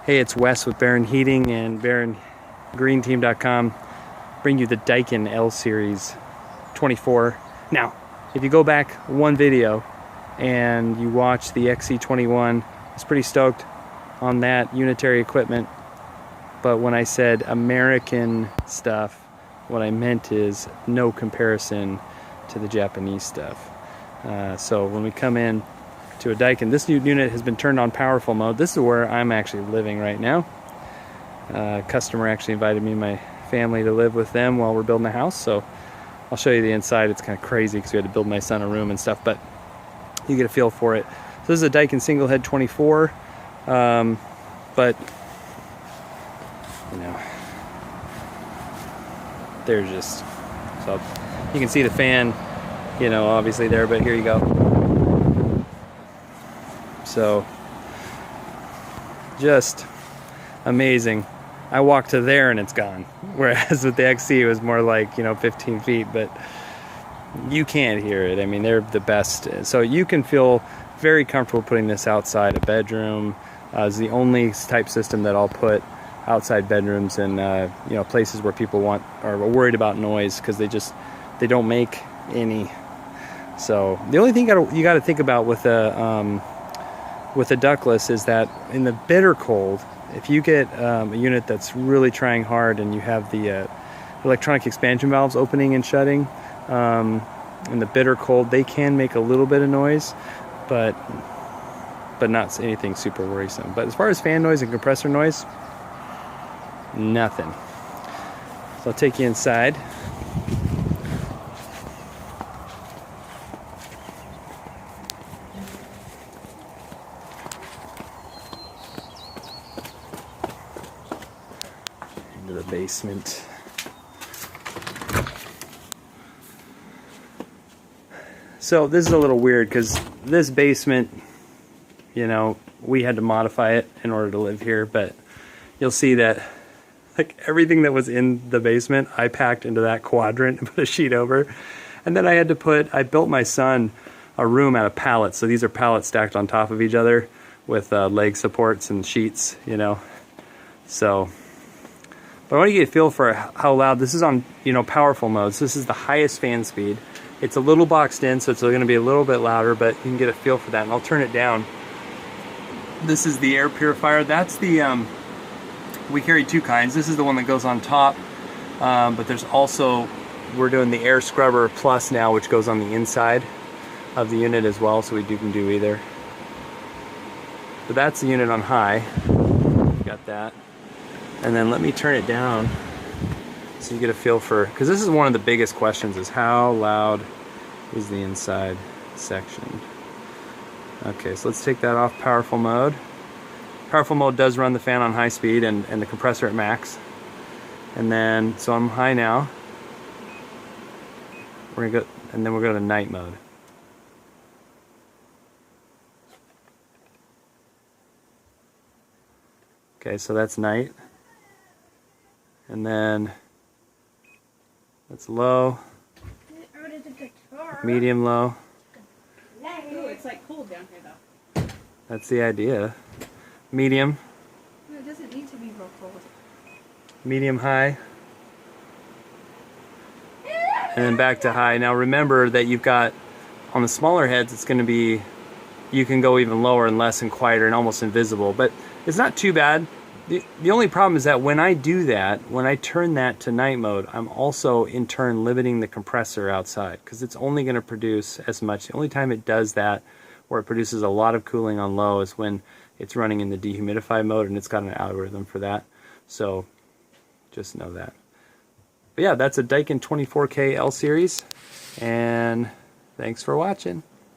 Hey, it's Wes with Baron Heating and BaronGreenTeam.com. Bring you the Daikin L Series 24. Now, if you go back one video and you watch the XC21, I was pretty stoked on that unitary equipment. But when I said American stuff, what I meant is no comparison to the Japanese stuff. So when we come in to a Daikin, this new unit has been turned on powerful mode. This is where I'm actually living right now. A customer actually invited me and my family to live with them while we're building a house, so I'll show you the inside. It's kind of crazy because we had to build my son a room and stuff, but you get a feel for it. So this is a Daikin single head 24, but you know, they're just, so you can see the fan, you know, obviously there, but here you go. So just amazing. I walked to there and it's gone, whereas with the XC it was more like, you know, 15 feet, but you can't hear it. I mean, they're the best. So you can feel very comfortable putting this outside a bedroom. It's the only type system that I'll put outside bedrooms and you know, places where people are worried about noise, because they don't make any. So the only thing you got to think about with a ductless is that in the bitter cold, if you get a unit that's really trying hard and you have the electronic expansion valves opening and shutting, in the bitter cold, they can make a little bit of noise, but not anything super worrisome. But as far as fan noise and compressor noise, nothing. So I'll take you inside. Into the basement. So this is a little weird because this basement, you know, we had to modify it in order to live here, but you'll see that like everything that was in the basement I packed into that quadrant and put a sheet over. And then I built my son a room out of pallets. So these are pallets stacked on top of each other with leg supports and sheets, you know. So, but I want to get a feel for how loud this is on, you know, powerful modes. This is the highest fan speed. It's a little boxed in, so it's going to be a little bit louder, but you can get a feel for that. And I'll turn it down. This is the air purifier. That's the, we carry two kinds. This is the one that goes on top, but there's also, we're doing the air scrubber plus now, which goes on the inside of the unit as well, so we can do either. But that's the unit on high. Got that. And then let me turn it down so you get a feel for, because this is one of the biggest questions, is how loud is the inside section. Okay, so let's take that off powerful mode. Powerful mode does run the fan on high speed and the compressor at max. And then, so I'm high now. We're gonna go, and then we'll go to night mode. Okay, so that's night. And then that's low, medium low. Ooh, it's like cold down here though. That's the idea. Medium. No, it doesn't need to be real cold. Medium high. And then back to high. Now remember that you've got, on the smaller heads, it's going to be, you can go even lower and less and quieter and almost invisible. But it's not too bad. The only problem is that when I do that, when I turn that to night mode, I'm also in turn limiting the compressor outside, because it's only going to produce as much. The only time it does that, where it produces a lot of cooling on low, is when it's running in the dehumidify mode, and it's got an algorithm for that. So just know that. But yeah, that's a Daikin 24K L Series, and thanks for watching.